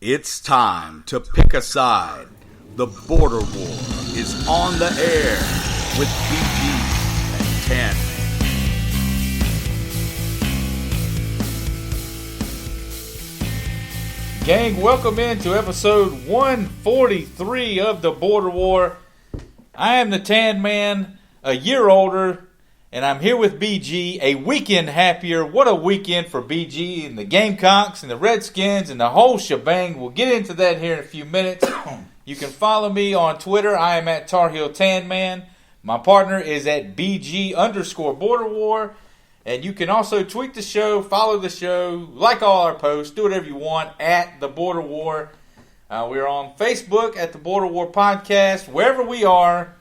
It's time to pick a side. The Border War is on the air with BG and TanMan. Gang, welcome into episode 143 of the Border War. I am the TanMan, a year older, and I'm here with BG, a weekend happier. What a weekend for BG and the Gamecocks and the Redskins and the whole shebang. We'll get into that here in a few minutes. You can follow me on Twitter. I am at Tar Heel TanMan. My partner is at BG_Border War. And you can also tweet the show, follow the show, like all our posts, do whatever you want at The Border War. We're on Facebook at The Border War Podcast. Wherever we are,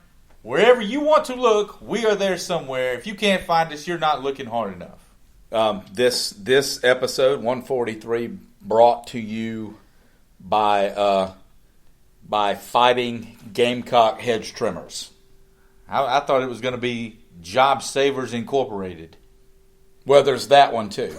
wherever you want to look, we are there somewhere. If you can't find us, you're not looking hard enough. This episode, 143, brought to you by Fighting Gamecock Hedge Trimmers. I thought it was going to be Job Savers Incorporated. Well, there's that one, too.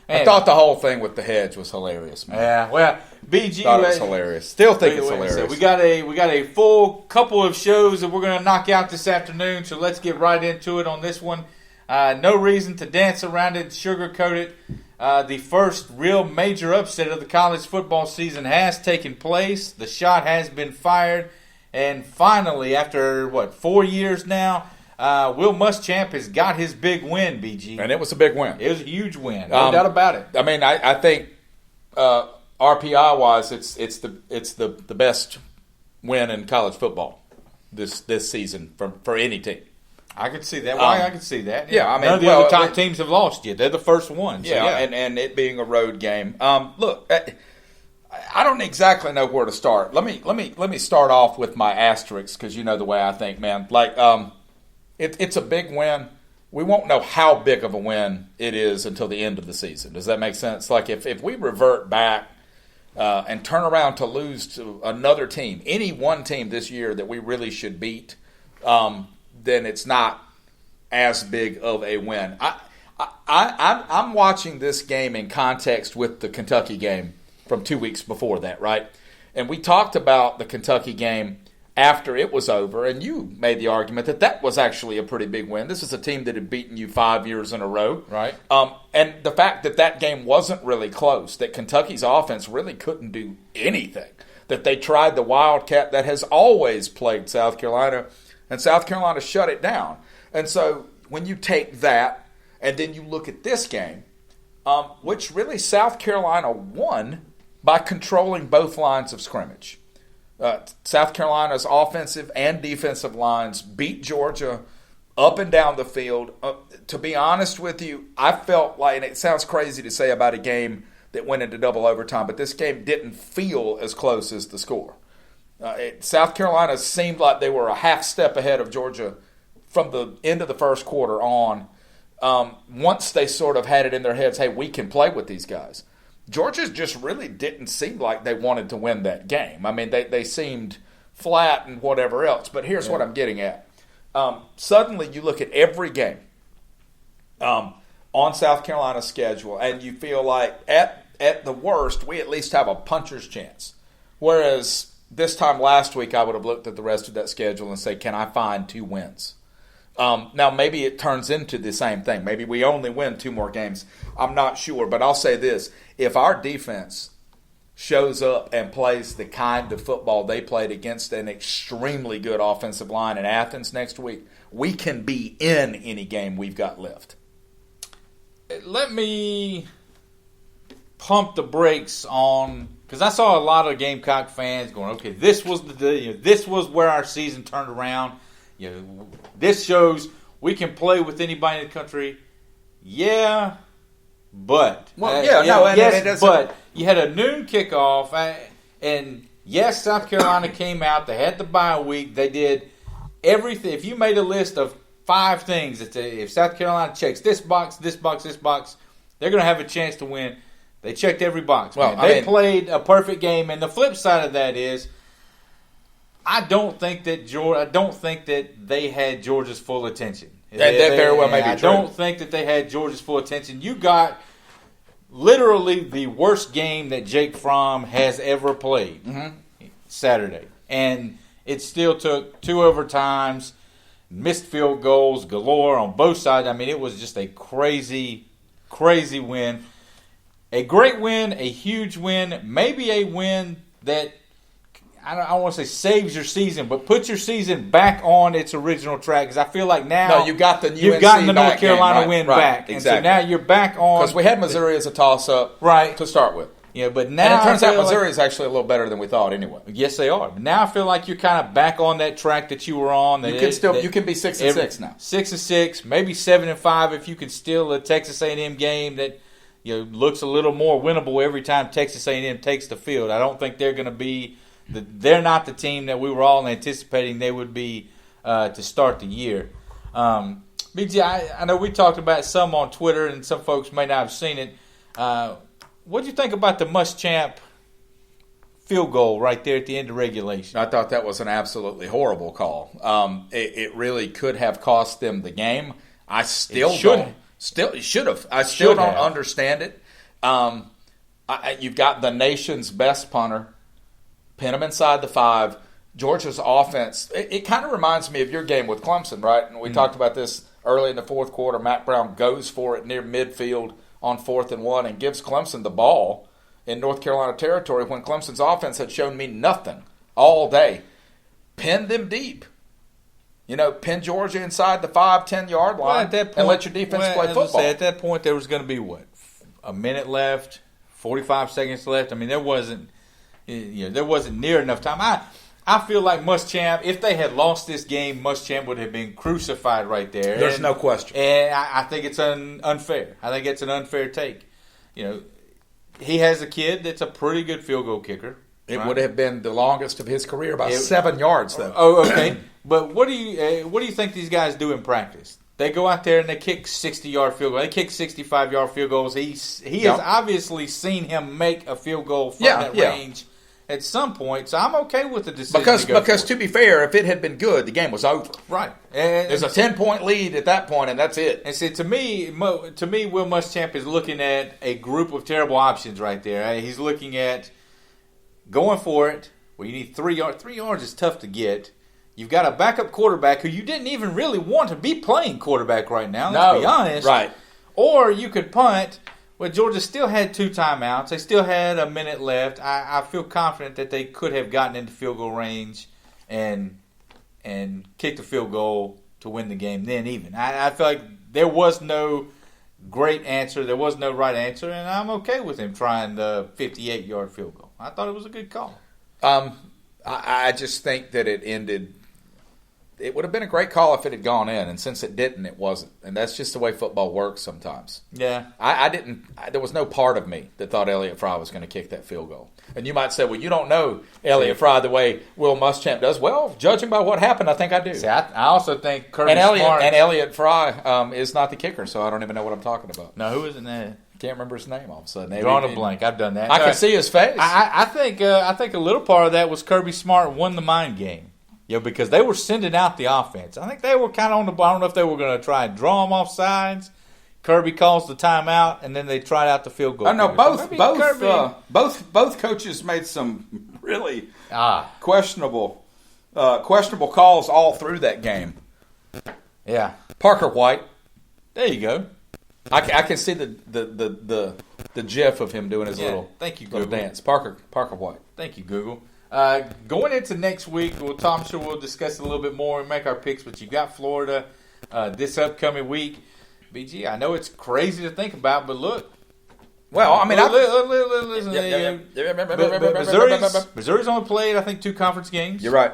I thought the whole thing with the hedge was hilarious, man. Yeah, well, BG... thought it was hilarious. Still think it's hilarious. So we got a full couple of shows that we're going to knock out this afternoon, so let's get right into it on this one. No reason to dance around it, sugarcoat it. The first real major upset of the college football season has taken place. The shot has been fired. And finally, after, 4 years now... Will Muschamp has got his big win, BG. And it was a big win. It was a huge win. No doubt about it. I mean, I think RPI-wise, it's the best win in college football this season for any team. I could see that. I could see that. Yeah, I mean, none of the other top teams have lost yet. They're the first ones. Yeah, so and it being a road game. Look, I don't exactly know where to start. Let me start off with my asterisks because you know the way I think, man. Like, It's a big win. We won't know how big of a win it is until the end of the season. Does that make sense? Like if we revert back and turn around to lose to another team, any one team this year that we really should beat, then it's not as big of a win. I'm watching this game in context with the Kentucky game from 2 weeks before that, right? And we talked about the Kentucky game after it was over, and you made the argument that was actually a pretty big win. This is a team that had beaten you 5 years in a row. Right. And the fact that game wasn't really close, that Kentucky's offense really couldn't do anything, that they tried the Wildcat that has always played South Carolina, and South Carolina shut it down. And so when you take that, and then you look at this game, which really South Carolina won by controlling both lines of scrimmage. South Carolina's offensive and defensive lines beat Georgia up and down the field. To be honest with you, I felt like, and it sounds crazy to say about a game that went into double overtime, but this game didn't feel as close as the score. South Carolina seemed like they were a half step ahead of Georgia from the end of the first quarter on. Once they sort of had it in their heads, hey, we can play with these guys. Georgia just really didn't seem like they wanted to win that game. I mean, they seemed flat and whatever else. But here's what I'm getting at. Suddenly you look at every game on South Carolina's schedule, and you feel like at the worst, we at least have a puncher's chance. Whereas this time last week, I would have looked at the rest of that schedule and say, can I find 2 wins? Now, maybe it turns into the same thing. Maybe we only win 2 more games. I'm not sure, but I'll say this. If our defense shows up and plays the kind of football they played against an extremely good offensive line in Athens next week, we can be in any game we've got left. Let me pump the brakes on, because I saw a lot of Gamecock fans going, okay, this was this was where our season turned around. This shows we can play with anybody in the country. Yeah, but but you had a noon kickoff, and yes, South Carolina came out. They had the bye week. They did everything. If you made a list of 5 things that if South Carolina checks this box, this box, this box, they're going to have a chance to win. They checked every box. Well, they played a perfect game, and the flip side of that is, I don't think that they had Georgia's full attention. That very well may be true. I don't think that they had Georgia's full attention. You got literally the worst game that Jake Fromm has ever played Saturday. And it still took 2 overtimes, missed field goals galore on both sides. I mean, it was just a crazy, crazy win. A great win, a huge win, maybe a win that, I don't want to say saves your season, but puts your season back on its original track. Because I feel like now you got the you've gotten the North Carolina win back. Exactly. And so now you're back on. Because we had Missouri as a toss-up to start with. Yeah, but now and it turns out Missouri is actually a little better than we thought anyway. Yes, they are. But now I feel like you're kind of back on that track that you were on. You can be 6-6 now. 6-6, maybe 7-5 if you can steal a Texas A&M game that looks a little more winnable every time Texas A&M takes the field. I don't think they're going to be. They're not the team that we were all anticipating they would be to start the year. BG, I know we talked about it some on Twitter, and some folks may not have seen it. What do you think about the Muschamp field goal right there at the end of regulation? I thought that was an absolutely horrible call. It really could have cost them the game. I still don't. It should have. I still don't understand it. You've got the nation's best punter. Pin him inside the 5. Georgia's offense, it kind of reminds me of your game with Clemson, right? And we talked about this early in the fourth quarter. Matt Brown goes for it near midfield on 4th and 1 and gives Clemson the ball in North Carolina territory when Clemson's offense had shown me nothing all day. Pin them deep. Pin Georgia inside the 5-10-yard line and let your defense play football. At that point, there was going to be, a minute left, 45 seconds left. I mean, there wasn't near enough time. I feel like Muschamp, if they had lost this game, Muschamp would have been crucified right there. There's no question. And I think it's unfair. I think it's an unfair take. He has a kid that's a pretty good field goal kicker. It would have been the longest of his career, about 7 yards, though. Oh, okay. But what do you think these guys do in practice? They go out there and they kick 60-yard field goals. They kick 65-yard field goals. He has obviously seen him make a field goal from that range at some point. So I'm okay with the decision. Because to be fair, if it had been good, the game was over. Right. There's a 10-point lead at that point, and that's it. And see, to me, Will Muschamp is looking at a group of terrible options right there. He's looking at going for it. Well, you need 3 yards. 3 yards is tough to get. You've got a backup quarterback who you didn't even really want to be playing quarterback right now, let's be honest. Right. Or you could punt. Well, Georgia still had 2 timeouts. They still had a minute left. I feel confident that they could have gotten into field goal range and kicked a field goal to win the game then even. I feel like there was no great answer. There was no right answer, and I'm okay with him trying the 58-yard field goal. I thought it was a good call. I just think that it ended. It would have been a great call if it had gone in, and since it didn't, it wasn't. And that's just the way football works sometimes. Yeah. I didn't. There was no part of me that thought Elliott Fry was going to kick that field goal. And you might say, well, you don't know Elliott Fry the way Will Muschamp does. Well, judging by what happened, I think I do. See, I also think Kirby Smart. And Elliott Fry is not the kicker, so I don't even know what I'm talking about. No, who isn't that? Can't remember his name all of a sudden. Drawing a blank. I've done that. I can see his face. I think a little part of that was Kirby Smart won the mind game. Because they were sending out the offense. I think they were kind of on the ball. I don't know if they were going to try and draw them off sides. Kirby calls the timeout, and then they tried out the field goal. I know both coaches made some really questionable calls all through that game. Yeah, Parker White. There you go. I can see the gif of him doing his little dance. Parker White. Thank you, Google. Going into next week, I'm sure we'll discuss it a little bit more and make our picks, but you've got Florida this upcoming week. BG, I know it's crazy to think about, but look. Well, I mean, Missouri's only played, I think, 2 conference games. You're right.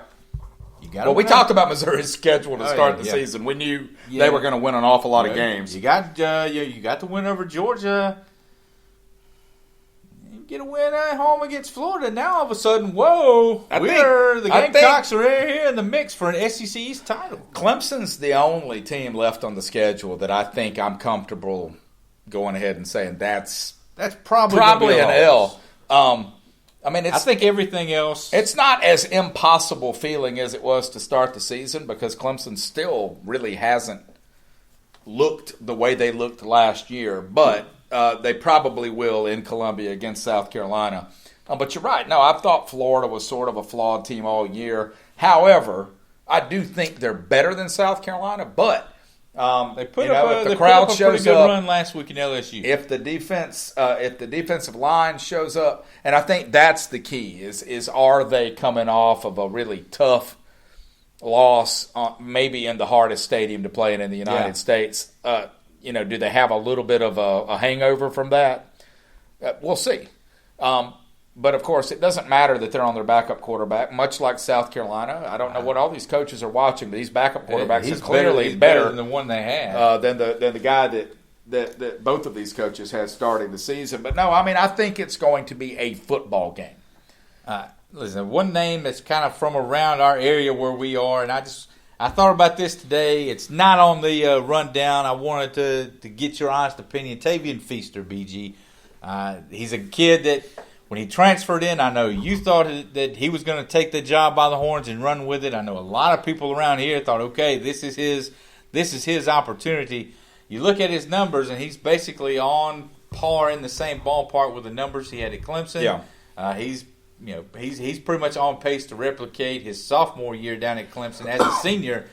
We talked about Missouri's schedule to start the season. We knew they were going to win an awful lot of games. You got the win over Georgia. Get a win at home against Florida. Now all of a sudden, the Gamecocks are here in the mix for an SEC East title. Clemson's the only team left on the schedule that I think I'm comfortable going ahead and saying that's probably an L. I think everything else. It's not as impossible feeling as it was to start the season because Clemson still really hasn't looked the way they looked last year, but they probably will in Columbia against South Carolina. But you're right. No, I thought Florida was sort of a flawed team all year. However, I do think they're better than South Carolina, but they put if up the crowd a shows pretty good up run last week in LSU. if the defensive line shows up, and I think that's the key is are they coming off of a really tough loss, maybe in the hardest stadium to play in the United States? Do they have a little bit of a hangover from that? We'll see. But, of course, it doesn't matter that they're on their backup quarterback, much like South Carolina. I don't know what all these coaches are watching, but these backup quarterbacks are clearly better than the one they had. Than the guy that both of these coaches had starting the season. But, no, I mean, I think it's going to be a football game. Listen, one name that's kind of from around our area where we are, and I thought about this today. It's not on the rundown. I wanted to get your honest opinion. Tavian Feaster, BG. He's a kid that when he transferred in, I know you thought that he was going to take the job by the horns and run with it. I know a lot of people around here thought, okay, this is his opportunity. You look at his numbers, and he's basically on par in the same ballpark with the numbers he had at Clemson. Yeah. He's pretty much on pace to replicate his sophomore year down at Clemson as a senior.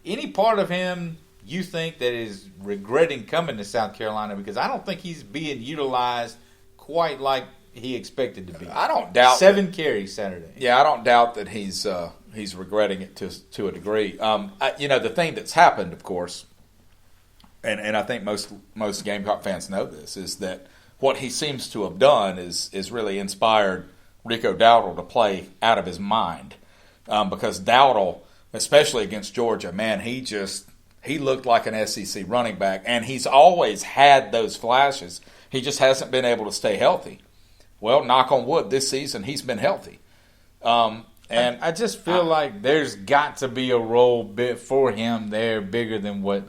Any part of him you think that is regretting coming to South Carolina? Because I don't think he's being utilized quite like he expected to be. I don't doubt 7 carries Saturday. Yeah, I don't doubt that he's regretting it to a degree. The thing that's happened, of course, and I think most Gamecock fans know this, is that what he seems to have done is really inspired Rico Dowdle to play out of his mind, because Dowdle, especially against Georgia, man, he looked like an SEC running back, and he's always had those flashes. He just hasn't been able to stay healthy. Well, knock on wood, this season he's been healthy. And I just feel like there's got to be a role bit for him there bigger than what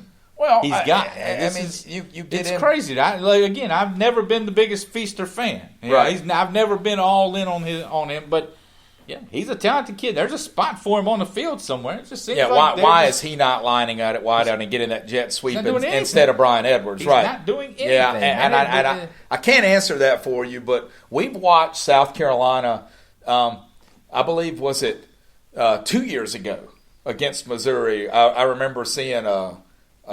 he's got. It's crazy. I've never been the biggest Feaster fan. Right. I've never been all in on him, but yeah, he's a talented kid. There's a spot for him on the field somewhere. It just seems like why is he not lining out it wide out and getting that jet sweep instead of Brian Edwards? He's right. not doing anything. Yeah, and I can't answer that for you, but we've watched South Carolina, I believe, was it 2 years ago against Missouri. I remember seeing a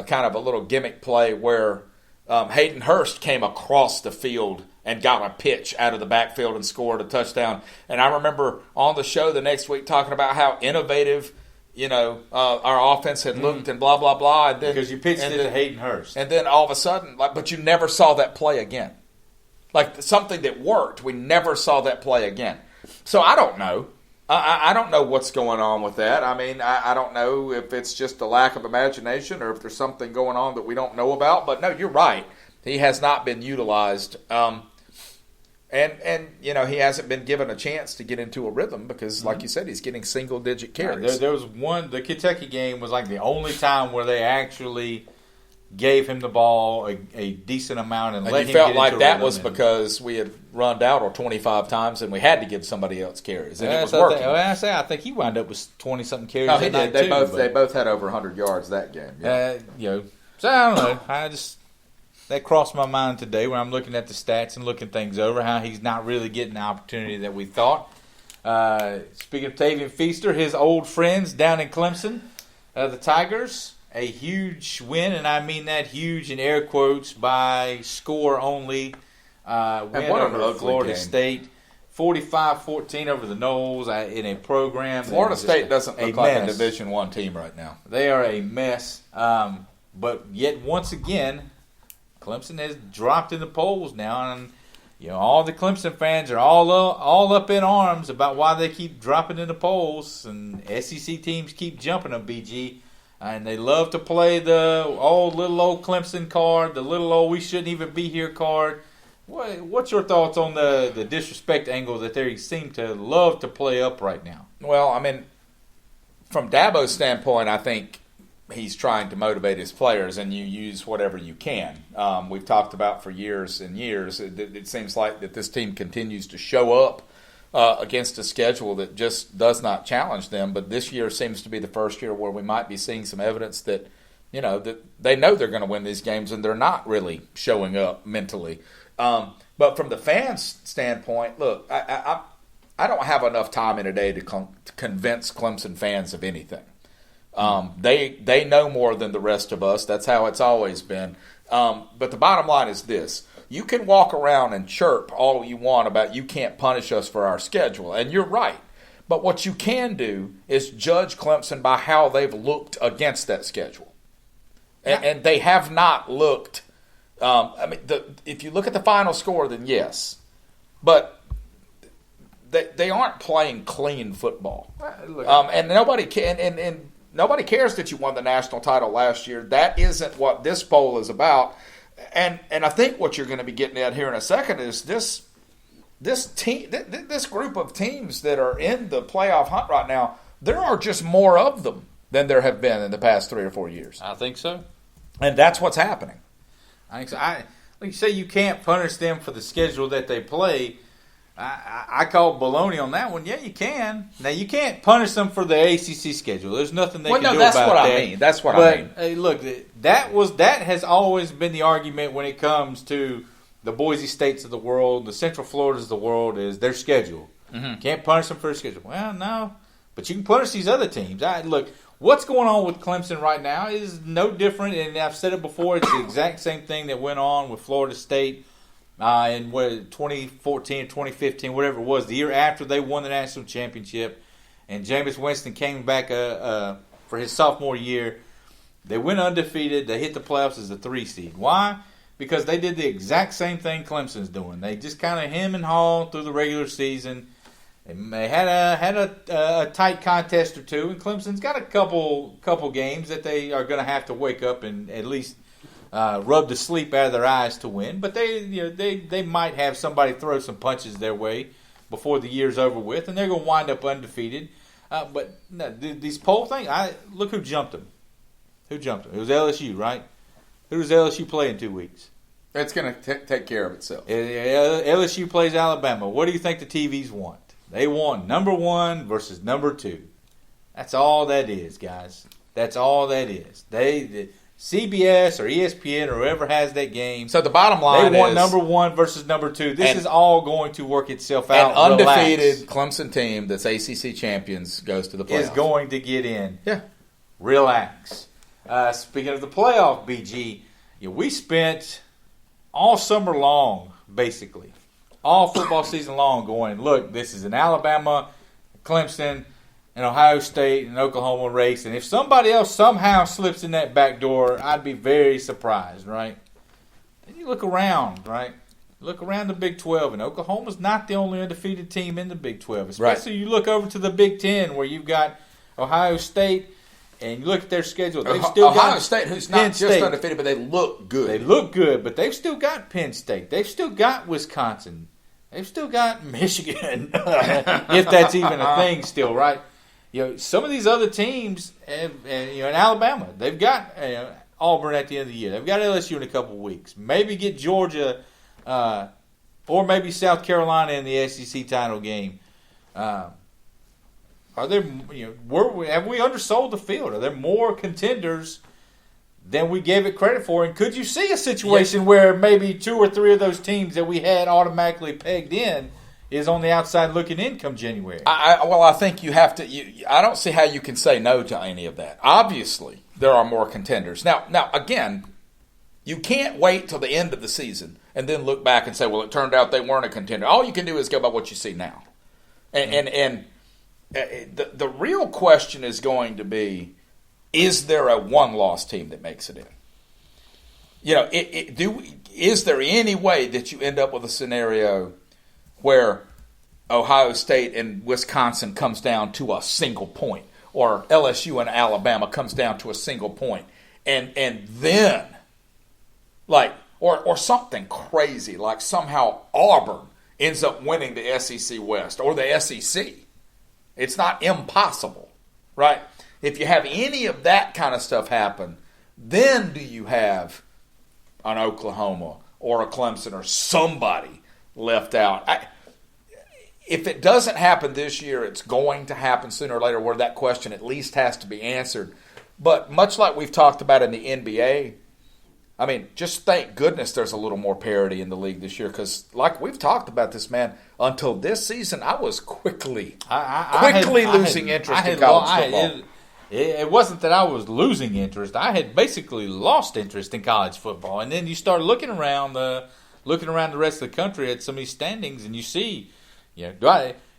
kind of a little gimmick play where Hayden Hurst came across the field and got a pitch out of the backfield and scored a touchdown. And I remember on the show the next week talking about how innovative, our offense had looked and blah, blah, blah. And then, because you pitched it to Hayden Hurst. And then all of a sudden, but you never saw that play again. Like something that worked, we never saw that play again. So I don't know. I don't know what's going on with that. I mean, I don't know if it's just a lack of imagination or if there's something going on that we don't know about. But no, you're right. He has not been utilized. And he hasn't been given a chance to get into a rhythm because, like you said, he's getting single-digit carries. There was the Kentucky game was like the only time where they actually gave him the ball a decent amount and let him felt get like into that a was rhythm. because we had run Dowdle 25 times and we had to give somebody else carries, and it was working. I think he wound up with 20-something carries. No, he that did. night They both had over 100 yards that game. Yeah. So I don't know. That crossed my mind today when I'm looking at the stats and looking things over, how he's not really getting the opportunity that we thought. Speaking of Tavian Feaster, his old friends down in Clemson, the Tigers, a huge win, and I mean that huge in air quotes by score only. Win over Florida State, 45-14 over the Noles in a program. Florida State doesn't look like a Division I team right now. They are a mess. But yet once again, Clemson has dropped in the polls now, and all the Clemson fans are all up in arms about why they keep dropping in the polls, and SEC teams keep jumping them, BG, and they love to play the little old Clemson card, the little old we shouldn't even be here card. What's your thoughts on the disrespect angle that they seem to love to play up right now? Well, I mean, from Dabo's standpoint, I think he's trying to motivate his players, and you use whatever you can. We've talked about for years and years. It seems like that this team continues to show up against a schedule that just does not challenge them. But this year seems to be the first year where we might be seeing some evidence that that they know they're going to win these games, and they're not really showing up mentally. But from the fans' standpoint, look, I don't have enough time in a day to convince Clemson fans of anything. They know more than the rest of us. That's how it's always been. But the bottom line is this. You can walk around and chirp all you want about you can't punish us for our schedule, and you're right. But what you can do is judge Clemson by how they've looked against that schedule. And they have not looked if you look at the final score, then yes. But they aren't playing clean football. And nobody can, and nobody cares that you won the national title last year. That isn't what this poll is about. And I think what you're going to be getting at here in a second is this group of teams that are in the playoff hunt right now. There are just more of them than there have been in the past 3 or 4 years. I think so. And that's what's happening. I think so. Like you say, you can't punish them for the schedule that they play. I call baloney on that one. Yeah, you can. Now, you can't punish them for the ACC schedule. There's nothing they can do about that. That's what I mean. That's what I mean. Hey, look, that has always been the argument when it comes to the Boise States of the world, the Central Floridas of the world, is their schedule. Mm-hmm. Can't punish them for their schedule. Well, no. But you can punish these other teams. Look, what's going on with Clemson right now is no different, and I've said it before, it's the exact same thing that went on with Florida State in 2014 or 2015, whatever it was, the year after they won the national championship, and Jameis Winston came back for his sophomore year. They went undefeated. They hit the playoffs as a 3 seed. Why? Because they did the exact same thing Clemson's doing. They just kind of hem and haw through the regular season. They had a tight contest or two, and Clemson's got a couple games that they are going to have to wake up and at least rub the sleep out of their eyes to win. But they might have somebody throw some punches their way before the year's over with, and they're going to wind up undefeated. But no, these poll things, look who jumped them. Who jumped them? It was LSU, right? Who does LSU play in 2 weeks? It's going to take care of itself. LSU plays Alabama. What do you think the TVs want? They want number 1 versus number 2. That's all that is, guys. That's all that is. The CBS or ESPN or whoever has that game. So the bottom line is they want number 1 versus number 2. This is all going to work itself out. An undefeated Clemson team that's ACC champions goes to the playoffs. Is going to get in. Yeah. Relax. Speaking of the playoff, BG, we spent all summer long, basically, all football season long going, look, this is an Alabama, Clemson, and Ohio State and Oklahoma race. And if somebody else somehow slips in that back door, I'd be very surprised, right? And you look around, right? Look around the Big 12, and Oklahoma's not the only undefeated team in the Big 12. Especially you look over to the Big 10 where you've got Ohio State, and you look at their schedule. They've still Ohio got State, who's not just undefeated, but they look good. They look good, but they've still got Penn State. They've still got Wisconsin. They've still got Michigan, if that's even a thing still, right? Some of these other teams, and in Alabama, they've got Auburn at the end of the year. They've got LSU in a couple weeks. Maybe get Georgia, or maybe South Carolina in the SEC title game. Are there? Have we undersold the field? Are there more contenders than we gave it credit for? And could you see a situation where maybe 2 or 3 of those teams that we had automatically pegged in is on the outside looking in come January? I think you have to. I don't see how you can say no to any of that. Obviously, there are more contenders. Now, again, you can't wait till the end of the season and then look back and say, well, it turned out they weren't a contender. All you can do is go by what you see now. And the real question is going to be, is there a one-loss team that makes it in? Is there any way that you end up with a scenario where Ohio State and Wisconsin comes down to a single point, or LSU and Alabama comes down to a single point, and then or something crazy like somehow Auburn ends up winning the SEC West or the SEC? It's not impossible, right? If you have any of that kind of stuff happen, then do you have an Oklahoma or a Clemson or somebody left out? If it doesn't happen this year, it's going to happen sooner or later where that question at least has to be answered. But much like we've talked about in the NBA, I mean, just thank goodness there's a little more parity in the league this year because, like we've talked about this, man, until this season, I was quickly losing interest in college football. It wasn't that I was losing interest. I had basically lost interest in college football. And then you start looking around the rest of the country at some of these standings, and you see,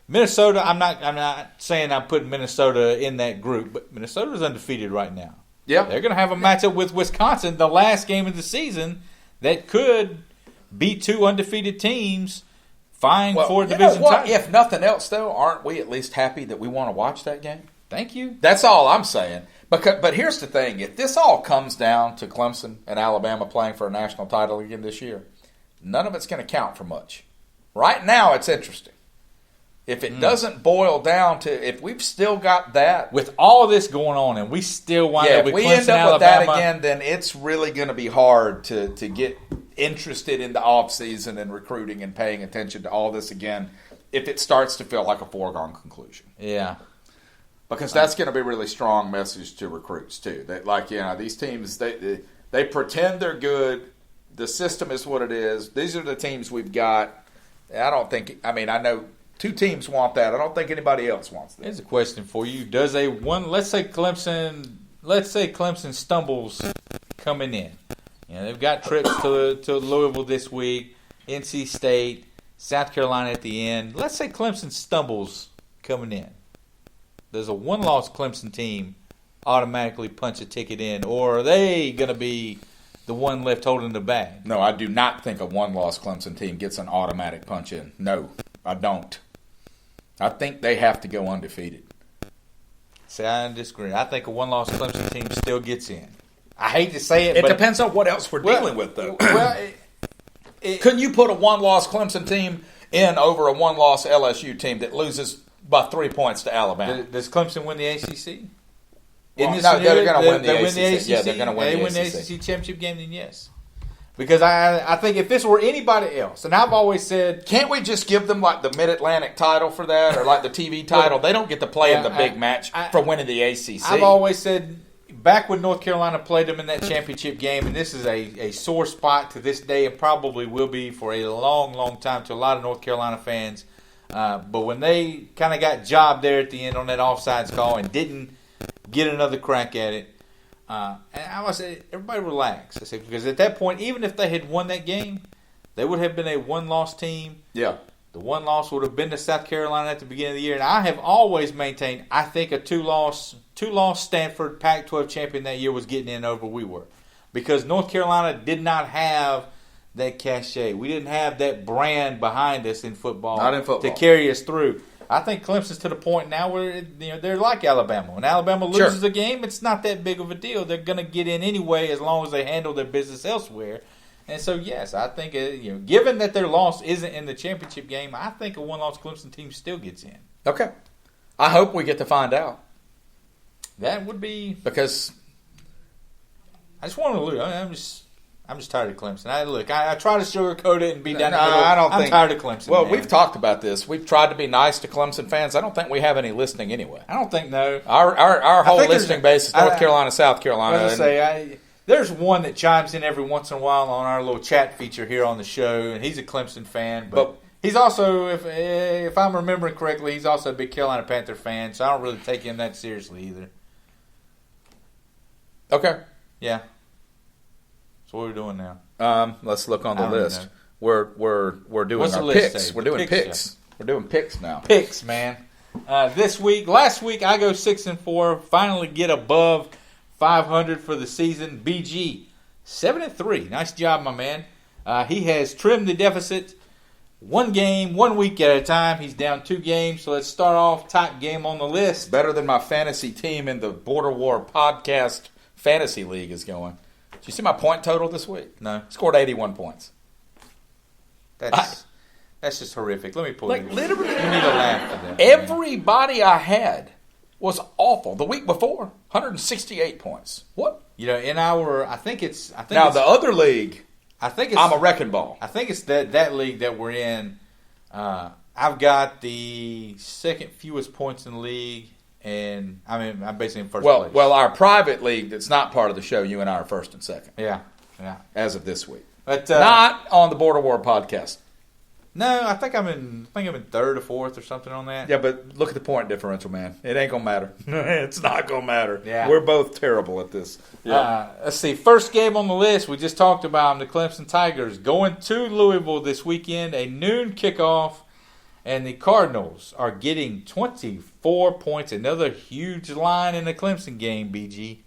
Minnesota. I'm not saying I'm putting Minnesota in that group, but Minnesota's undefeated right now. Yeah, they're going to have a matchup with Wisconsin, the last game of the season, that could beat two undefeated teams, vying for a division title. If nothing else, though, aren't we at least happy that we want to watch that game? Thank you. That's all I'm saying. But here's the thing: if this all comes down to Clemson and Alabama playing for a national title again this year, none of it's going to count for much. Right now, it's interesting. If it doesn't boil down to, if we've still got that. With all this going on and we still wind up with Clemson, if we end up Alabama, with that again, then it's really going to be hard to get interested in the offseason and recruiting and paying attention to all this again if it starts to feel like a foregone conclusion. Yeah. Because that's going to be a really strong message to recruits, too. That, these teams, they pretend they're good. The system is what it is. These are the teams we've got. I know two teams want that. I don't think anybody else wants that. Here's a question for you. Let's say Clemson stumbles coming in. They've got trips to Louisville this week, NC State, South Carolina at the end. Let's say Clemson stumbles coming in. Does a one-loss Clemson team automatically punch a ticket in, or are they going to be the one left holding the bag? No, I do not think a one-loss Clemson team gets an automatic punch in. No, I don't. I think they have to go undefeated. See, I disagree. I think a one-loss Clemson team still gets in. I hate to say it, but it depends on what else we're dealing with, though. Well, couldn't you put a one-loss Clemson team in over a one-loss LSU team that loses by 3 points to Alabama? Does Clemson win the ACC? They're going to win the ACC. Yeah, they're going to win the ACC. They win the ACC championship game, then yes. Because I think if this were anybody else, and I've always said, can't we just give them like the Mid-Atlantic title for that, or like the TV title? They don't get to play in the big match for winning the ACC. I've always said, back when North Carolina played them in that championship game, and this is a sore spot to this day, and probably will be for a long, long time to a lot of North Carolina fans. But when they kind of got jobbed there at the end on that offsides call and didn't get another crack at it, and I would say, everybody relax. I said, because at that point, even if they had won that game, they would have been a one-loss team. Yeah. The one loss would have been to South Carolina at the beginning of the year. And I have always maintained, I think a two-loss Stanford Pac-12 champion that year was getting in over we were. Because North Carolina did not have that cachet. We didn't have that brand behind us in football, not in football, to carry us through. I think Clemson's to the point now where they're like Alabama. When Alabama loses a game, it's not that big of a deal. They're going to get in anyway as long as they handle their business elsewhere. And so, yes, I think given that their loss isn't in the championship game, I think a one-loss Clemson team still gets in. Okay, I hope we get to find out. That would be because I just want to lose. I'm just tired of Clemson. I try to sugarcoat it and be down the middle. I'm tired of Clemson. Well, man. We've talked about this. We've tried to be nice to Clemson fans. I don't think we have any listening anyway. I don't think no. Our whole listening base is North Carolina, South Carolina. I was going to say there's one that chimes in every once in a while on our little chat feature here on the show, and he's a Clemson fan. But he's also, if I'm remembering correctly, he's also a big Carolina Panther fan, so I don't really take him that seriously either. Okay. Yeah. So what are we doing now? Let's look on the list. We're doing What's our picks. We're doing picks. We're doing picks now. Picks, man. Last week I go 6-4. Finally get above 500 for the season. BG 7-3. Nice job, my man. He has trimmed the deficit 1 game, 1 week at a time. He's down 2 games. So let's start off top game on the list. Better than my fantasy team in the Border War podcast fantasy league is going. Did you see my point total this week? No. Scored 81 points. That's just horrific. Let me pull you. Literally, you need a laugh for that. Everybody I had was awful. The week before, 168 points. What? In our, the other league, I'm a wrecking ball. I think it's that league that we're in. I've got the second fewest points in the league, and I'm basically in first Well, place. well, our private league that's not part of the show, you and I are first and second. Yeah. As of this week, But not on the Border War podcast. No, I think I'm in third or fourth or something on that. Yeah, but look at the point differential, man. It ain't gonna matter. It's not gonna matter. Yeah. We're both terrible at this. Yeah. Let's see. First game on the list, we just talked about them, the Clemson Tigers going to Louisville this weekend, a noon kickoff, and the Cardinals are getting 24 points. Another huge line in the Clemson game, BG.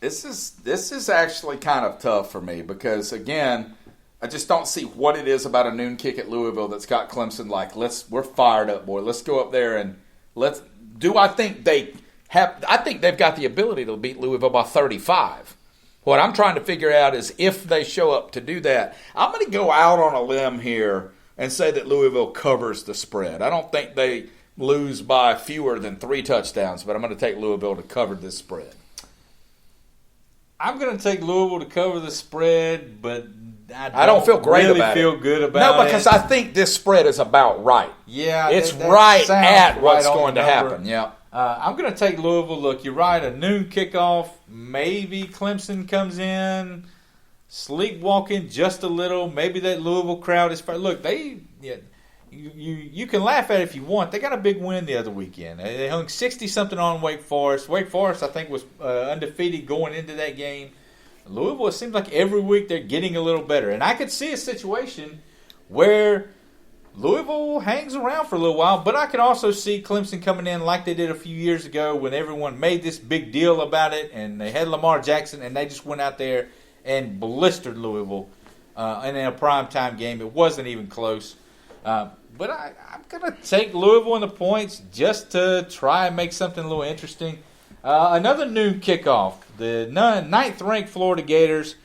This is actually kind of tough for me because, again, I just don't see what it is about a noon kick at Louisville that's got Clemson like, we're fired up, boy. Let's go up there and I think they've got the ability to beat Louisville by 35. What I'm trying to figure out is if they show up to do that. I'm going to go out on a limb here and say that Louisville covers the spread. I don't think they lose by fewer than 3 touchdowns, but I'm going to take Louisville to cover this spread. I'm going to take Louisville to cover the spread, but I don't feel great really about feel it. good about it. No, because I think this spread is about right. Yeah, it's that right sounds at what's right on going the to number. happen. Yeah. I'm going to take Louisville. Look, you're right. A noon kickoff. Maybe Clemson comes in sleepwalking just a little. Maybe that Louisville crowd is. Look, you can laugh at it if you want. They got a big win the other weekend. They hung 60-something on Wake Forest. Wake Forest, I think, was undefeated going into that game. Louisville, it seems like every week they're getting a little better. And I could see a situation where Louisville hangs around for a little while, but I could also see Clemson coming in like they did a few years ago when everyone made this big deal about it, and they had Lamar Jackson, and they just went out there and blistered Louisville in a primetime game. It wasn't even close. But I'm going to take Louisville in the points just to try and make something a little interesting. Another noon kickoff. The ninth-ranked Florida Gators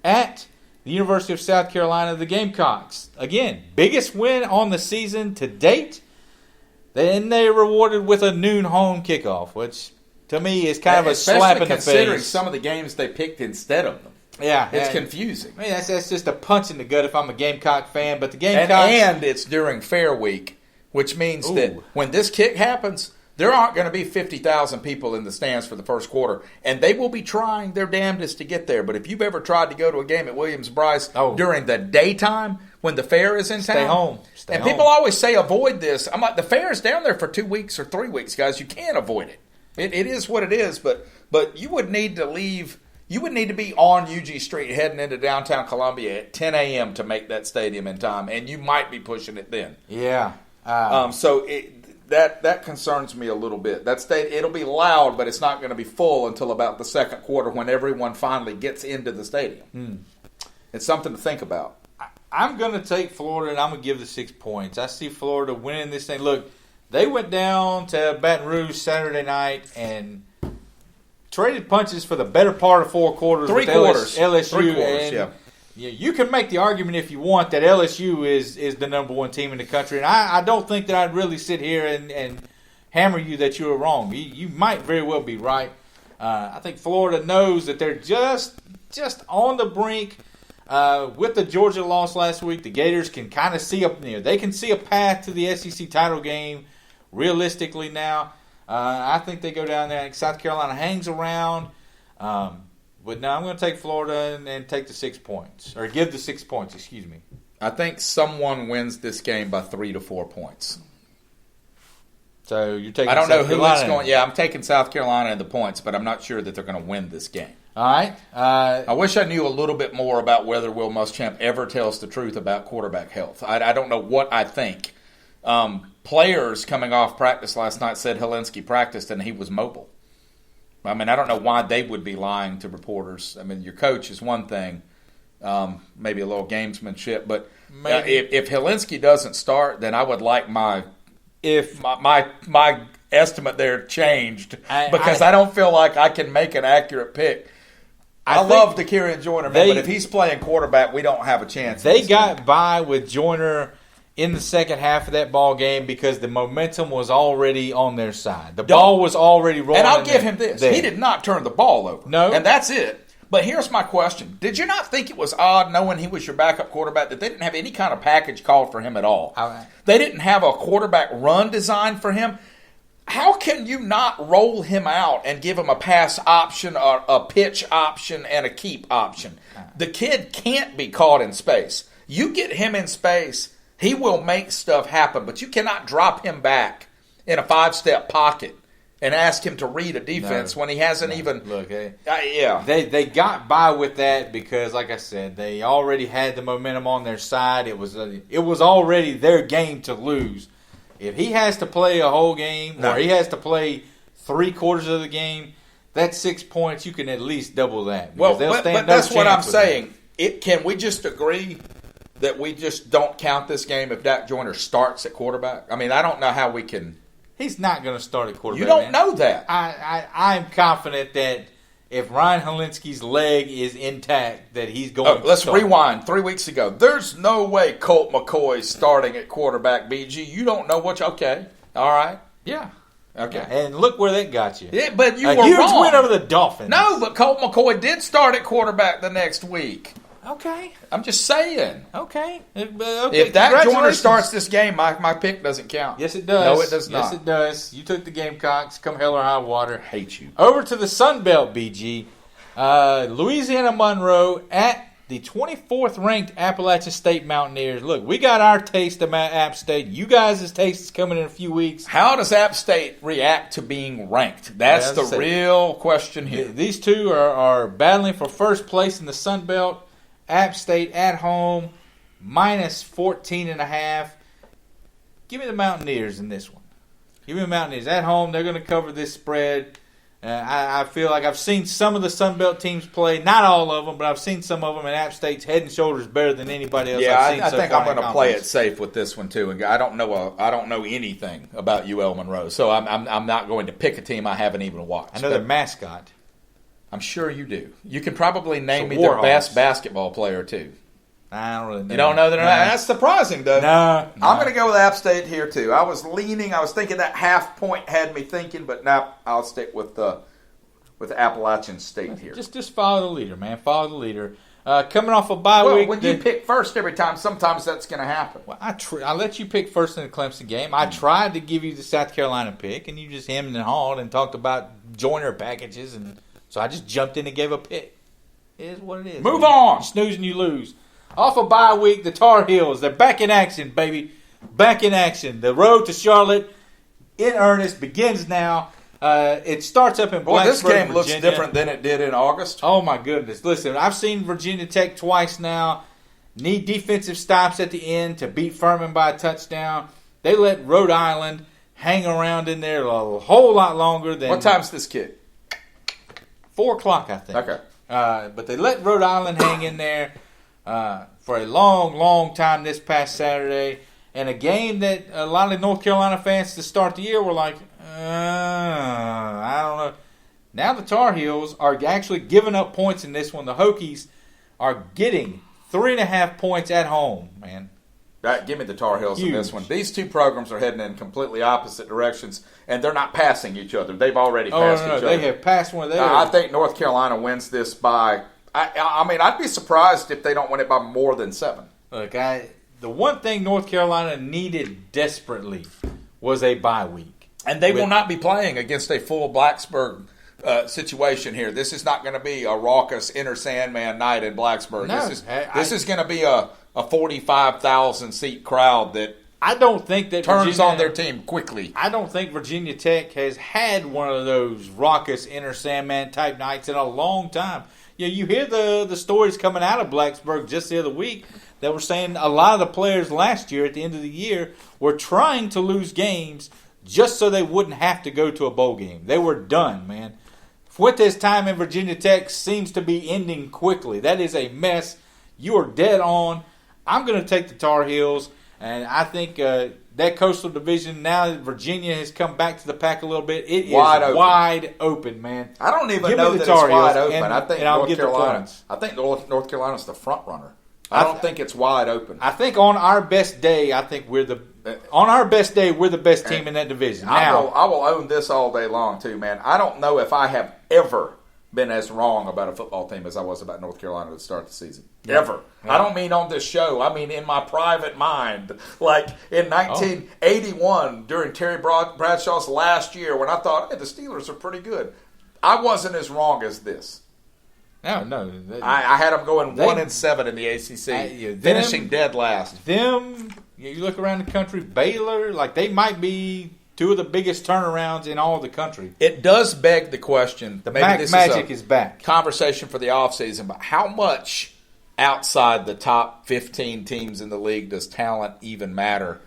at the University of South Carolina, the Gamecocks. Again, biggest win on the season to date. Then they're rewarded with a noon home kickoff, which to me is kind of a slap in the face. Considering some of the games they picked instead of them. Yeah, it's confusing. I mean, that's just a punch in the gut if I'm a Gamecock fan. But the Gamecocks, and it's during Fair Week, which means that when this kick happens, there aren't going to be 50,000 people in the stands for the first quarter, and they will be trying their damnedest to get there. But if you've ever tried to go to a game at Williams-Brice during the daytime when the fair is in town, stay home. People always say avoid this. I'm like, the fair is down there for 2 weeks or 3 weeks, guys. You can't avoid it. It is what it is. But you would need to leave. You would need to be on UG Street heading into downtown Columbia at 10 a.m. to make that stadium in time, and you might be pushing it then. Yeah. That concerns me a little bit. It'll be loud, but it's not going to be full until about the second quarter when everyone finally gets into the stadium. It's something to think about. I'm going to take Florida, and I'm going to give the 6 points. I see Florida winning this thing. Look, they went down to Baton Rouge Saturday night and traded punches for the better part of 4 quarters. Three quarters. LSU. 3 quarters, yeah. You can make the argument if you want that LSU is the number 1 team in the country, and I don't think that I'd really sit here and hammer you that you were wrong. You might very well be right. I think Florida knows that they're just on the brink. With the Georgia loss last week, the Gators can kind of see they can see a path to the SEC title game realistically now. I think they go down there. South Carolina hangs around. But no, I'm going to take Florida and take the 6 points. Or give the 6 points, excuse me. I think someone wins this game by 3 to 4 points. So you're taking I don't know South who Carolina. it's going. Yeah, I'm taking South Carolina in the points, but I'm not sure that they're going to win this game. All right. I wish I knew a little bit more about whether Will Muschamp ever tells the truth about quarterback health. I don't know what I think. Players coming off practice last night said Helinski practiced and he was mobile. I mean, I don't know why they would be lying to reporters. I mean, your coach is one thing, maybe a little gamesmanship, but if Helinski doesn't start, then I would like my estimate there changed because I don't feel like I can make an accurate pick. I love Dakarian Joyner, but if he's playing quarterback, we don't have a chance. They got by with Joyner in the second half of that ball game because the momentum was already on their side. The ball was already rolling. And I'll give him this. He did not turn the ball over. No. And that's it. But here's my question. Did you not think it was odd, knowing he was your backup quarterback, that they didn't have any kind of package called for him at all? They didn't have a quarterback run designed for him. How can you not roll him out and give him a pass option, or a pitch option, and a keep option? The kid can't be caught in space. You get him in space, he will make stuff happen, but you cannot drop him back in a 5-step pocket and ask him to read a defense when he hasn't even. Look, yeah. They got by with that because, like I said, they already had the momentum on their side. It was already their game to lose. If he has to play a whole game or he has to play 3/4 of the game, that's 6 points. You can at least double that. Well, but that's what I'm saying. Can we just agree that we just don't count this game if Dak Joyner starts at quarterback? I mean, I don't know how we can. He's not going to start at quarterback. You don't know that. I'm confident that if Ryan Helinski's leg is intact, that he's going to Let's start. rewind 3 weeks ago. There's no way Colt McCoy's starting at quarterback, BG. You don't know what okay. All right. Yeah. Okay. Yeah. And look where that got you. Yeah, but you were were huge wrong. win over the Dolphins. No, but Colt McCoy did start at quarterback the next week. Okay. I'm just saying. Okay. If Dak Joyner starts this game, my pick doesn't count. Yes, it does. No, it does not. Yes, it does. You took the Gamecocks. Come hell or high water. I hate you. Over to the Sun Belt, BG. Louisiana Monroe at the 24th ranked Appalachian State Mountaineers. Look, we got our taste of App State. You guys' taste is coming in a few weeks. How does App State react to being ranked? That's the real question here. These two are battling for first place in the Sun Belt. App State at home, minus 14.5. Give me the Mountaineers in this one. Give me the Mountaineers at home. They're going to cover this spread. I feel like I've seen some of the Sun Belt teams play, not all of them, but I've seen some of them, and App State's head and shoulders better than anybody else I've seen. I think I'm going to play it safe with this one too. I don't know anything about UL Monroe, so I'm not going to pick a team I haven't even watched. I know their mascot. I'm sure you do. You can probably name me their best basketball player too. I don't really know. You don't know that? No. That's surprising, though. No. I'm going to go with App State here, too. I was thinking that half point had me thinking, but now I'll stick with Appalachian State here. Just follow the leader, man. Follow the leader. Coming off a bye week. When you pick first every time, sometimes that's going to happen. Well, I let you pick first in the Clemson game. I tried to give you the South Carolina pick, and you just hemmed and hawed and talked about Joyner packages, and so I just jumped in and gave a pick. It is what it is. Move on. You snooze and you lose. Off a bye week, the Tar Heels, they're back in action, baby. Back in action. The road to Charlotte, in earnest, begins now. It starts up in Blacksburg, this game Virginia. looks different than it did in August. Oh, my goodness. Listen, I've seen Virginia Tech twice now. Need defensive stops at the end to beat Furman by a touchdown. They let Rhode Island hang around in there a whole lot longer than... What time's this kick? 4 o'clock, I think. Okay. But they let Rhode Island hang in there for a long, long time this past Saturday. And a game that a lot of North Carolina fans to start the year were like, I don't know. Now the Tar Heels are actually giving up points in this one. The Hokies are getting 3.5 points at home, man. Right, give me the Tar Heels Huge. in this one. These two programs are heading in completely opposite directions, and they're not passing each other. They've already passed each other. They have passed one. I think North Carolina wins this by... I mean, I'd be surprised if they don't win it by more than 7. Look, the one thing North Carolina needed desperately was a bye week. And they will not be playing against a full Blacksburg situation here. This is not going to be a raucous Inner Sandman night in Blacksburg. No, this is going to be a 45,000-seat crowd that I don't think that turns on their team quickly. I don't think Virginia Tech has had one of those raucous Inner Sandman type nights in a long time. You hear the stories coming out of Blacksburg just the other week that were saying a lot of the players last year at the end of the year were trying to lose games just so they wouldn't have to go to a bowl game. They were done, man. With this time in Virginia Tech seems to be ending quickly. That is a mess. You are dead on. I'm going to take the Tar Heels, and I think that Coastal Division, now that Virginia has come back to the pack a little bit, it is wide open, man. I don't even know that it's wide open. I think North Carolina's the front runner. I don't think it's wide open. I think on our best day, we're the best team in that division. I will own this all day long too, man. I don't know if I have ever been as wrong about a football team as I was about North Carolina to start the season. Ever. I don't mean on this show. I mean in my private mind. Like in 1981, during Terry Bradshaw's last year, when I thought, hey, the Steelers are pretty good. I wasn't as wrong as this. No. I had them going 1-7 in the ACC, finishing dead last. You look around the country, Baylor, like they might be two of the biggest turnarounds in all the country. It does beg the question. The magic is back. Conversation for the offseason, but how much outside the top 15 teams in the league does talent even matter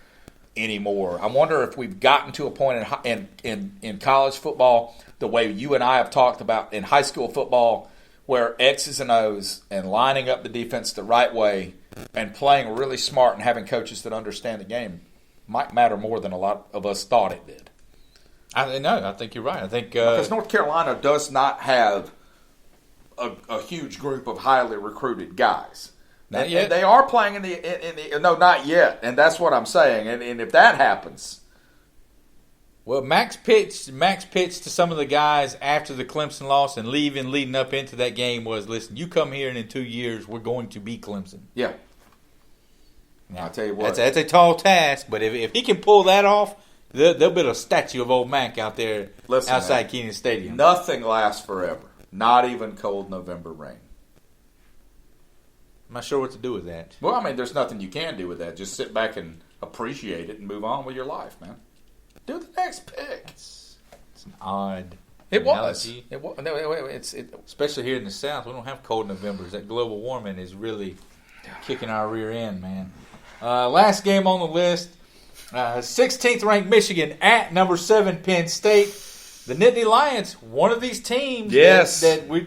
anymore? I wonder if we've gotten to a point in college football, the way you and I have talked about in high school football, where X's and O's and lining up the defense the right way and playing really smart and having coaches that understand the game might matter more than a lot of us thought it did. I think you're right. I think because North Carolina does not have a huge group of highly recruited guys. Not yet. And they are playing in the no, not yet, and that's what I'm saying. And if that happens. Well, Max pitched to some of the guys after the Clemson loss and leading up into that game was, listen, you come here and in 2 years we're going to beat Clemson. Yeah. Now, I'll tell you what. That's a tall task, but if he can pull that off, there'll be a statue of old Mac out there outside Kenan Stadium. Nothing lasts forever. Not even cold November rain. I'm not sure what to do with that. Well, I mean, there's nothing you can do with that. Just sit back and appreciate it and move on with your life, man. Do the next pick. It's an odd analogy. It was. Especially here in the South, we don't have cold Novembers. That global warming is really kicking our rear end, man. Last game on the list, 16th ranked Michigan at number 7 Penn State. The Nittany Lions, one of these teams that we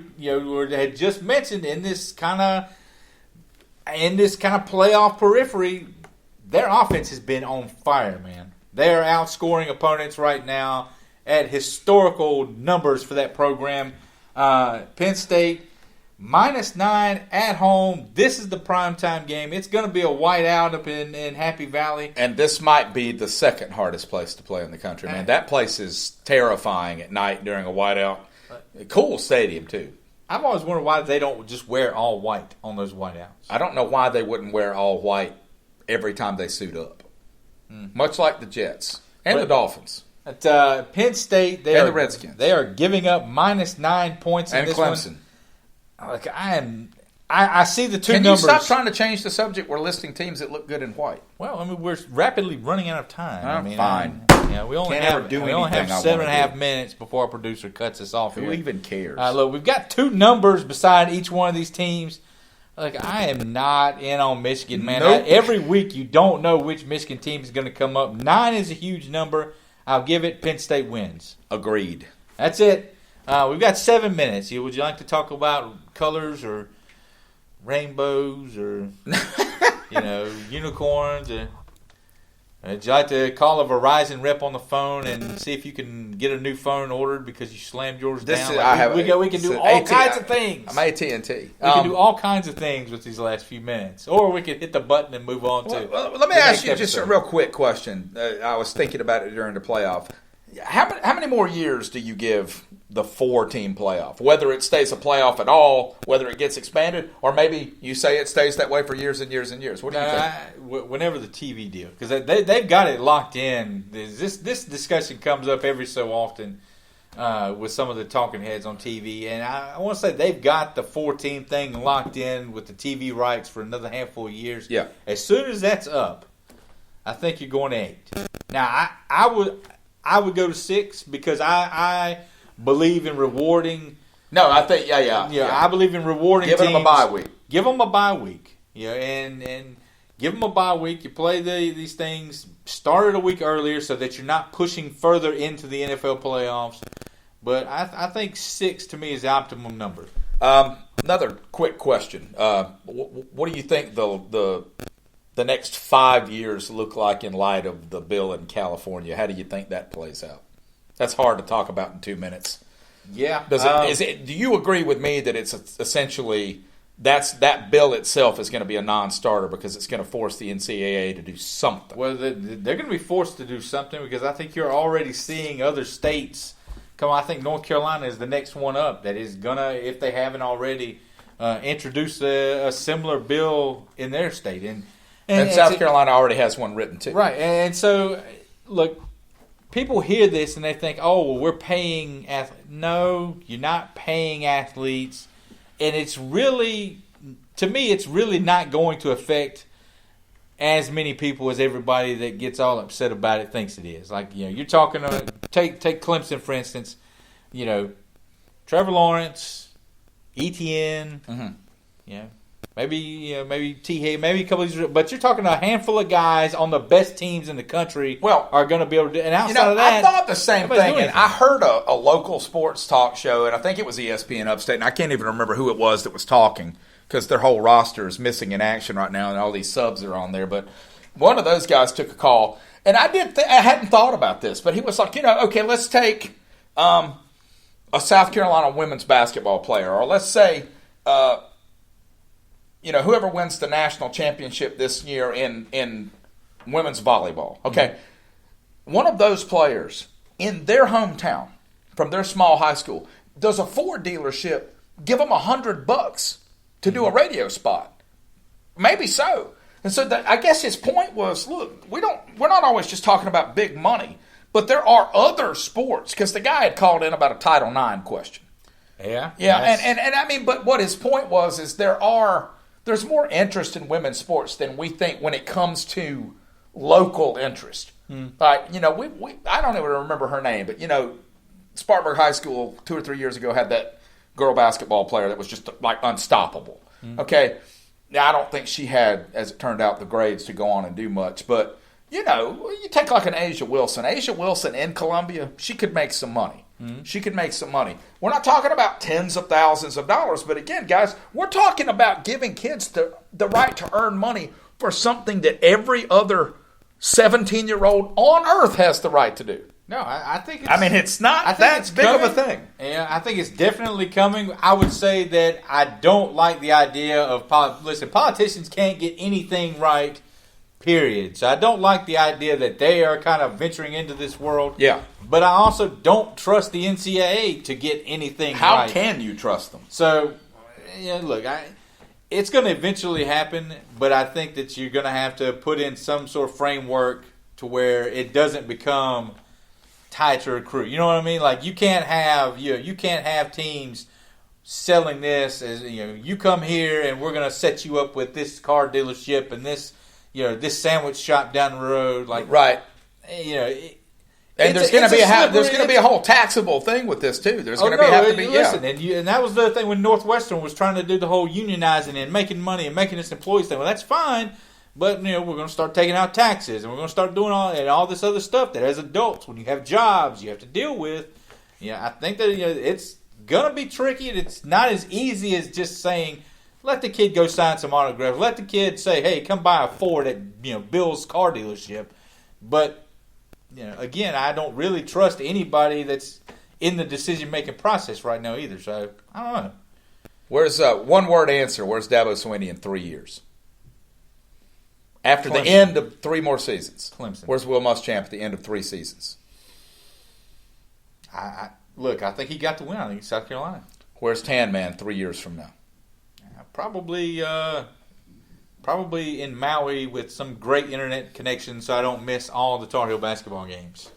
had just mentioned in this kind of playoff periphery. Their offense has been on fire, man. They are outscoring opponents right now at historical numbers for that program. Penn State, -9 at home. This is the primetime game. It's going to be a whiteout up in Happy Valley. And this might be the second hardest place to play in the country, man. That place is terrifying at night during a whiteout. Cool stadium, too. I've always wondered why they don't just wear all white on those whiteouts. I don't know why they wouldn't wear all white every time they suit up. Much like the Jets and the Dolphins. At Penn State, the Redskins. They are giving up -9 points in and this Clemson. one. Like I see the two numbers. Can you stop trying to change the subject? We're listing teams that look good in white. Well, I mean, we're rapidly running out of time. Fine. We only have 7.5 minutes before our producer cuts us off. Who even cares? Look, we've got two numbers beside each one of these teams. Like, I am not in on Michigan, man. Nope. Every week you don't know which Michigan team is going to come up. 9 is a huge number. I'll give it. Penn State wins. Agreed. That's it. We've got 7 minutes. Would you like to talk about colors or rainbows or unicorns? Would you like to call a Verizon rep on the phone and see if you can get a new phone ordered because you slammed yours down? We can do all kinds of things. I'm AT&T. We can do all kinds of things with these last few minutes. Or we can hit the button and move on to Well, let me ask you just a real quick question. I was thinking about it during the playoff. How many more years do you give the 4-team playoff? Whether it stays a playoff at all, whether it gets expanded, or maybe you say it stays that way for years and years and years. What do you think? Whenever the TV deal, because they've got it locked in. This discussion comes up every so often with some of the talking heads on TV, and I want to say they've got the 4-team thing locked in with the TV rights for another handful of years. Yeah. As soon as that's up, I think you're going to 8. Now, I would go to 6 because I believe in rewarding. No, I think yeah. I believe in rewarding. Give teams. them a bye week. Give them a bye week. And give them a bye week. You play these things. Start it a week earlier so that you're not pushing further into the NFL playoffs. But I think 6 to me is the optimum number. Another quick question. What do you think the next 5 years look like in light of the bill in California? How do you think that plays out? That's hard to talk about in 2 minutes. Yeah. Do you agree with me that it's essentially that bill itself is going to be a non-starter because it's going to force the NCAA to do something? Well, they're going to be forced to do something because I think you're already seeing other states come on, I think North Carolina is the next one up that is gonna, if they haven't already, introduce a similar bill in their state. And South Carolina already has one written too. Right, and so look, people hear this and they think, oh, well, we're paying athletes. No, you're not paying athletes, and it's really, to me, it's really not going to affect as many people as everybody that gets all upset about it thinks it is. Like, you're talking take Clemson for instance. Trevor Lawrence, ETN, maybe T. Hay, maybe a couple of these, but you're talking a handful of guys on the best teams in the country. Are going to be able to. And outside of that, I thought the same thing. And I heard a local sports talk show, and I think it was ESPN Upstate, and I can't even remember who it was that was talking, because their whole roster is missing in action right now, and all these subs are on there. But one of those guys took a call, and I hadn't thought about this, but he was like, okay, let's take a South Carolina women's basketball player, or let's say, whoever wins the national championship this year in women's volleyball. Okay, one of those players in their hometown, from their small high school, does a Ford dealership give them $100 to do a radio spot? Maybe so. And so I guess his point was, look, we're not always just talking about big money, but there are other sports, because the guy had called in about a Title IX question. Yeah. And I mean, but what his point was is there's more interest in women's sports than we think when it comes to local interest. Like, I don't even remember her name, but Spartanburg High School 2 or 3 years ago had that girl basketball player that was just like unstoppable. Okay, now I don't think she had, as it turned out, the grades to go on and do much, but you take like an Asia Wilson. Asia Wilson in Columbia, she could make some money. She could make some money. We're not talking about tens of thousands of dollars, but again, guys, we're talking about giving kids the right to earn money for something that every other 17-year-old on earth has the right to do. No, I think it's not that big of a thing. Yeah, I think it's definitely coming. I would say that I don't like the idea of politicians can't get anything right, period. So I don't like the idea that they are kind of venturing into this world. Yeah. But I also don't trust the NCAA to get anything right. How can you trust them? So, look, it's going to eventually happen, but I think that you're going to have to put in some sort of framework to where it doesn't become tied to recruit. You know what I mean? Like, you can't have teams selling this as, you come here and we're going to set you up with this car dealership and this, this sandwich shop down the road. Like, right. And there's going to be a whole taxable thing with this too. There's going to have to be. Listen, and that was the thing when Northwestern was trying to do the whole unionizing and making money and making this employees thing. Well, that's fine, but we're going to start taking out taxes and we're going to start doing all this other stuff that as adults, when you have jobs, you have to deal with. I think that it's going to be tricky, and it's not as easy as just saying, let the kid go sign some autographs. Let the kid say, hey, come buy a Ford at Bill's car dealership. But again, I don't really trust anybody that's in the decision-making process right now either. So, I don't know. Where's one-word answer? Where's Dabo Swinney in 3 years? After Clemson. The end of 3 more seasons. Clemson. Where's Will Muschamp at the end of 3 seasons? I think he got the win. I think it's South Carolina. Where's TanMan 3 years from now? Probably in Maui with some great internet connection so I don't miss all the Tar Heel basketball games.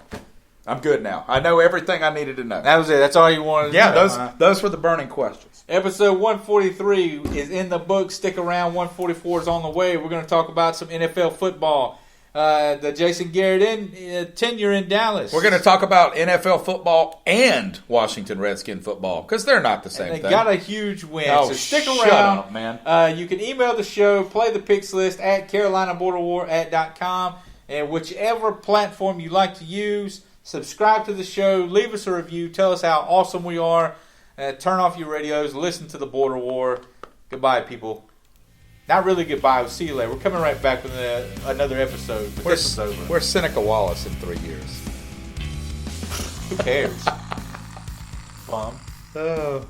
I'm good now. I know everything I needed to know. That was it. That's all you wanted to know. Yeah, those were the burning questions. Episode 143 is in the book. Stick around. 144 is on the way. We're going to talk about some NFL football. The Jason Garrett tenure in Dallas. We're going to talk about NFL football and Washington Redskin football because they're not the same thing. They got a huge win. Oh, so stick around. Shut up, man. You can email the show, play the picks list at CarolinaBorderWar@.com, and whichever platform you like to use, subscribe to the show, leave us a review, tell us how awesome we are, turn off your radios, listen to the Border War. Goodbye, people. Not really goodbye. We'll see you later. We're coming right back with another episode. But this is over. Where's Seneca Wallace in 3 years? Who cares? Bum. Oh.